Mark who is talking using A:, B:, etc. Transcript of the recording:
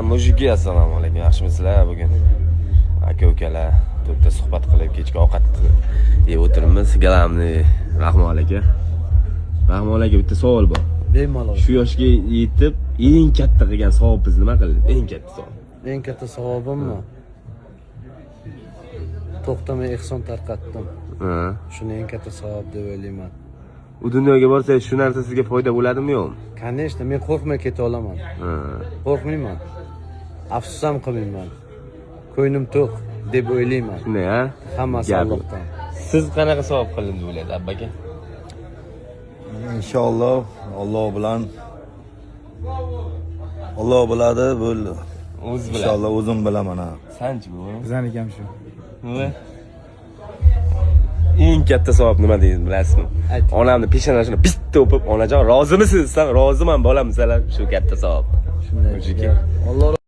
A: Mujiki, assalomu alaykum. Yaxshimisizlar bugun? Aka-ukalar, to'rtta suhbat qilib kechki ovqat yeb o'tiribmiz. Galamni Rahmon aka. Rahmon aka, bitta savol bor.
B: Bemalol.
A: Shu yoshga yetib eng katta qilgan savobingiz nima qildingiz? Eng katta savob.
B: Eng katta savobimmi? To'xtamay ehson tarqatdim.
A: Ha.
B: Shuni eng katta savob deb o'ylayman.
A: U dunyoga borsangiz shu narsa sizga foyda bo'ladimi yo'qmi?
B: Конечно, men qo'rqmay keta olaman.
A: Ha.
B: Qo'rqmayman. Afsus ham qilmayman. Ko'nglim to'q deb o'ylayman.
A: Shunday, ha?
B: Hammasi
A: Gapi.
B: Allohdan.
A: Siz qanaqa savob qildingiz o'ylaysiz, abba aka?
C: İnşallah Allah bilan Allah biladi bo'ldi.
A: O'z bilan.
C: İnşallah o'zim bilaman ha.
A: Sanchi bu?
D: Bizaniki ham shu.
A: Nima? Eng katta savob nima deysiz, bilasizmi?
B: Ayting.
A: Onamni peshonasini bitta o'pib, onajon, rozimisiz? Desam, roziman bolam, desalar, shu katta savob.
B: Shunday.
A: Mujiki.
B: Alloh